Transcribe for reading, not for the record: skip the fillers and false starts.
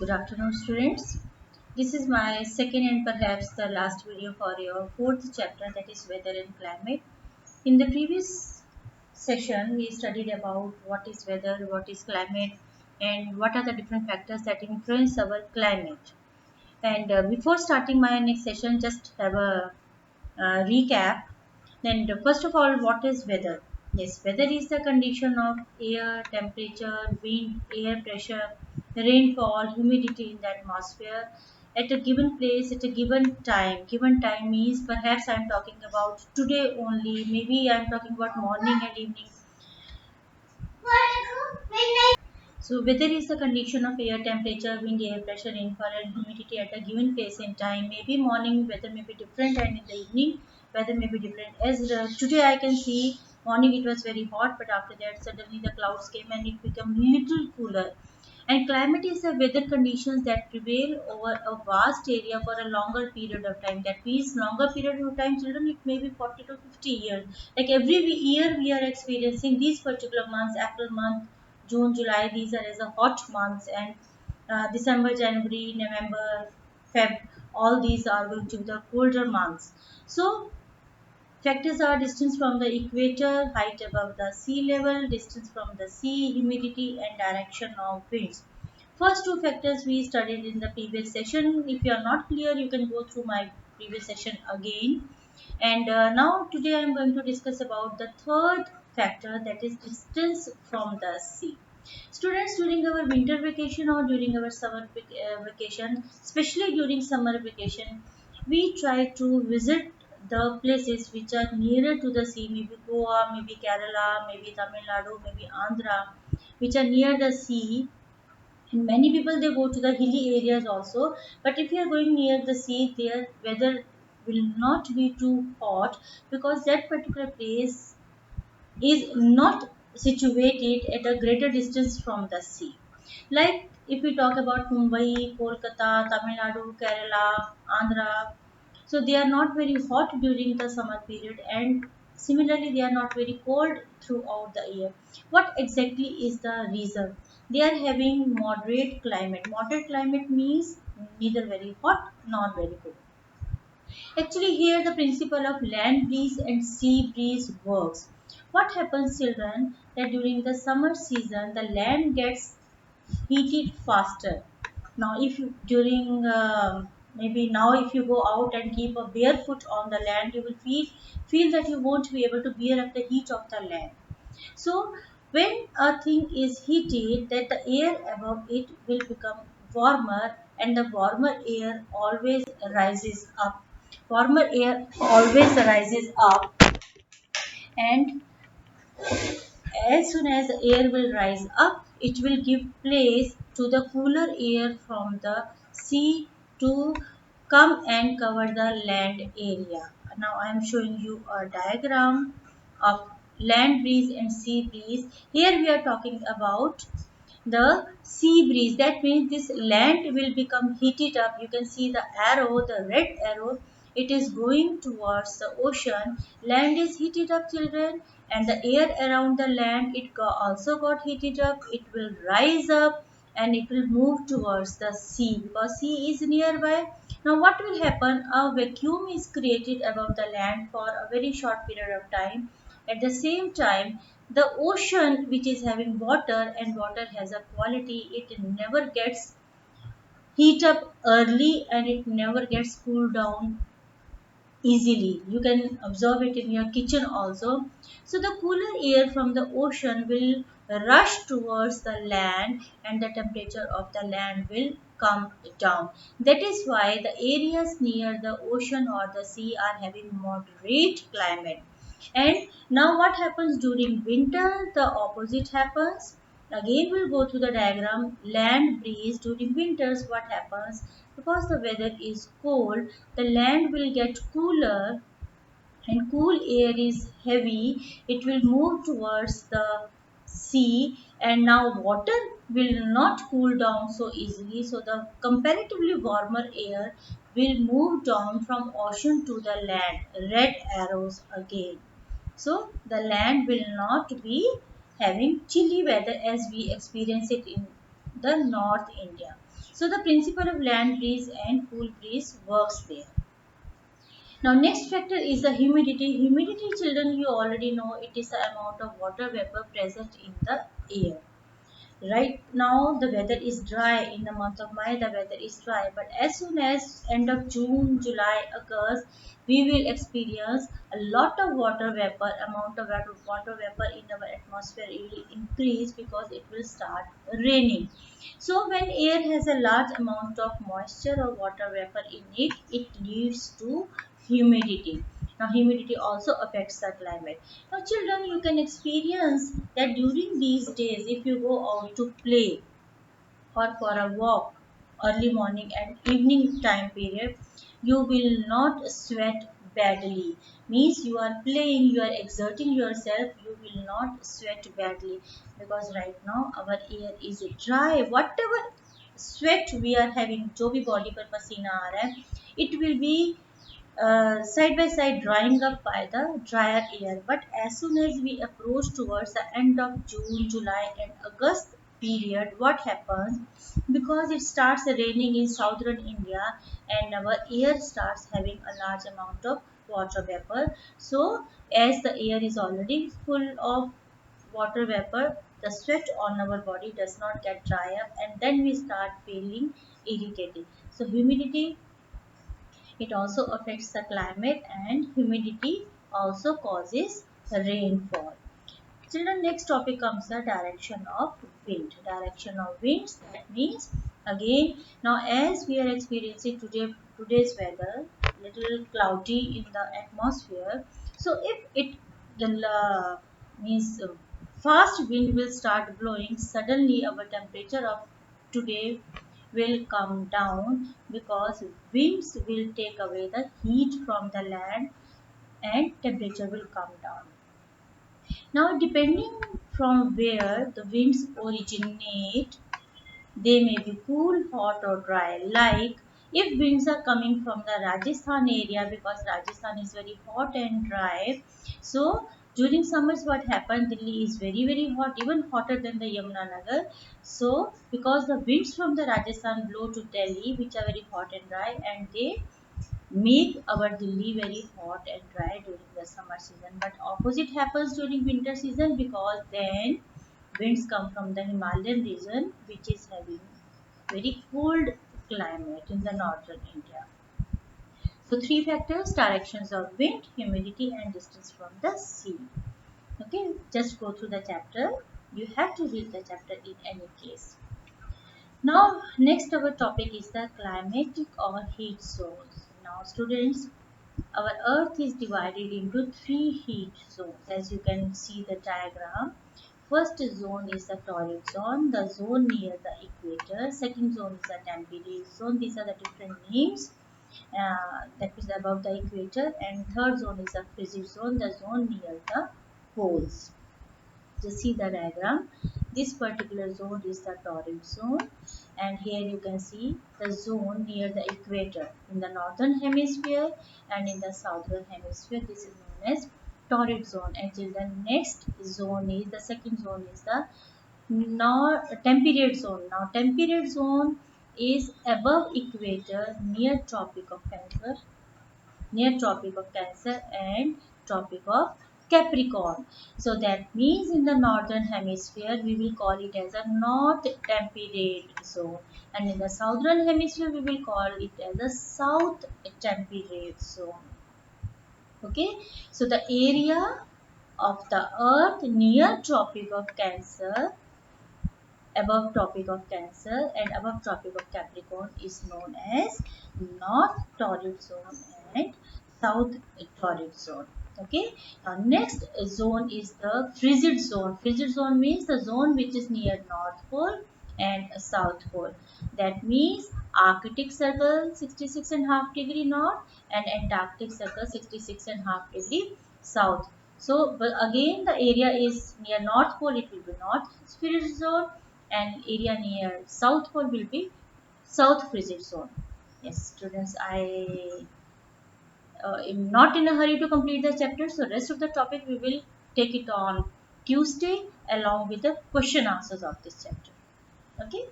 Good afternoon, students. This is my second and perhaps the last video for your fourth chapter, that is weather and climate. In the previous session, we studied about what is weather, what is climate, and what are the different factors that influence our climate. And before starting my next session, just have a recap. Then, first of all, what is weather? Yes, weather is the condition of air, temperature, wind, air pressure, rainfall, humidity in the atmosphere at a given place at a given time. Given time means perhaps I am talking about today only, maybe I am talking about morning and evening. So weather is the condition of air temperature, wind, air pressure, rainfall and humidity at a given place in time. Maybe morning weather may be different and in the evening weather may be different. As today I can see morning it was very hot, but after that suddenly the clouds came and it became little cooler. And climate is the weather conditions that prevail over a vast area for a longer period of time. That means longer period of time, children, it may be 40 to 50 years. Like every year we are experiencing these particular months, April month, June, July, these are as a hot months, and December, January, November, Feb, all these are going to be the colder months. So factors are distance from the equator, height above the sea level, distance from the sea, humidity and direction of winds. First two factors we studied in the previous session. If you are not clear, you can go through my previous session again. And now today I am going to discuss about the third factor, that is distance from the sea. Students, during our winter vacation or during our summer vacation, especially during summer vacation, we try to visit the places which are nearer to the sea, maybe Goa, maybe Kerala, maybe Tamil Nadu, maybe Andhra, which are near the sea. And many people they go to the hilly areas also, but if you are going near the sea, their weather will not be too hot because that particular place is not situated at a greater distance from the sea. Like if we talk about Mumbai, Kolkata, Tamil Nadu, Kerala, Andhra, so they are not very hot during the summer period, and similarly they are not very cold throughout the year. What exactly is the reason? They are having moderate climate. Moderate climate means neither very hot nor very cold. Actually, here the principle of land breeze and sea breeze works. What happens, children, that during the summer season the land gets heated faster. Now, if you during maybe now if you go out and keep a barefoot on the land, you will feel that you won't be able to bear up the heat of the land. So when a thing is heated, that the air above it will become warmer, and the warmer air always rises up. Warmer air always rises up, and as soon as the air will rise up, it will give place to the cooler air from the sea to come and cover the land area. Now I am showing you a diagram of land breeze and sea breeze. Here we are talking about the sea breeze. That means this land will become heated up. You can see the arrow, the red arrow, it is going towards the ocean. Land is heated up, children, and the air around the land also got heated up. It will rise up and it will move towards the sea because sea is nearby. Now what will happen? A vacuum is created above the land for a very short period of time. At the same time, the ocean, which is having water, and water has a quality, it never gets heat up early and it never gets cooled down easily. You can observe it in your kitchen also. So the cooler air from the ocean will rush towards the land and the temperature of the land will come down. That is why the areas near the ocean or the sea are having moderate climate. And now what happens during winter? The opposite happens. Again we'll go through the diagram. Land breeze during winters, what happens? Because the weather is cold, the land will get cooler and cool air is heavy. It will move towards the sea, and now water will not cool down so easily. So the comparatively warmer air will move down from ocean to the land. Red arrows again. So the land will not be having chilly weather as we experience it in the North India. So the principle of land breeze and cool breeze works there. Now next factor is the humidity. Humidity, children, you already know it is the amount of water vapor present in the air. Right now the weather is dry. In the month of May the weather is dry, but as soon as end of June, July, August, we will experience a lot of water vapor. Amount of water vapor in our atmosphere will increase because it will start raining. So when air has a large amount of moisture or water vapor in it, it leads to humidity. Now humidity also affects the climate. Now children, you can experience that during these days, if you go out to play or for a walk early morning and evening time period, you will not sweat badly. Means you are playing, you are exerting yourself, you will not sweat badly, because right now our air is dry. Whatever sweat we are having, जो भी body पर पसीना आ रहा है, it will be side by side drying up by the drier air. But as soon as we approach towards the end of June, July and August period, what happens? Because it starts raining in southern India and our air starts having a large amount of water vapor. So as the air is already full of water vapor, the sweat on our body does not get dry up, and then we start feeling irritated. So humidity, it also affects the climate, and humidity also causes rainfall. Children, next topic comes the direction of wind. Direction of winds, that means again, now as we are experiencing today's weather, little cloudy in the atmosphere. So if it the means fast wind will start blowing, suddenly our temperature of today will come down, because winds will take away the heat from the land and temperature will come down. Now, depending from where the winds originate, they may be cool, hot, or dry. Like if winds are coming from the Rajasthan area, because Rajasthan is very hot and dry. So during summers, what happens? Delhi is very hot, even hotter than the Yamuna Nagar. So because the winds from the Rajasthan blow to Delhi, which are very hot and dry, and they make our Delhi very hot and dry during the summer season. But opposite happens during winter season, because then winds come from the Himalayan region, which is having very cold climate in the northern India. So three factors: directions of wind, humidity and distance from the sea. Okay, just go through the chapter. You have to read the chapter in any case. Now, next our topic is the climatic or heat zones. Now, students, our earth is divided into three heat zones, as you can see the diagram. First zone is the torrid zone, the zone near the equator. Second zone is the temperate zone. These are the different names that is above the equator. And third zone is the frigid zone, the zone near the poles. Just see the diagram. This particular zone is the torrid zone, and here you can see the zone near the equator in the northern hemisphere, and in the southern hemisphere this is known as torrid zone. And the next zone is the second zone is the temperate zone. Now temperate zone is above equator near Tropic of Cancer and Tropic of Capricorn. So that means in the northern hemisphere we will call it as a north temperate zone, and in the southern hemisphere we will call it as a south temperate zone. Okay, so the area of the earth near Tropic of Cancer, above Tropic of Cancer and above Tropic of Capricorn is known as North Torrid Zone and South Torrid Zone. Okay. Now next zone is the frigid zone. Frigid zone means the zone which is near North Pole and South Pole. That means Arctic Circle 66.5 degree north and Antarctic Circle 66.5 degree south. So but again the area is near North Pole, it will be North Frigid Zone, and area near South Pole will be South Frigid Zone. Yes, students, I am not in a hurry to complete the chapter, so rest of the topic we will take it on Tuesday along with the question answers of this chapter. Okay.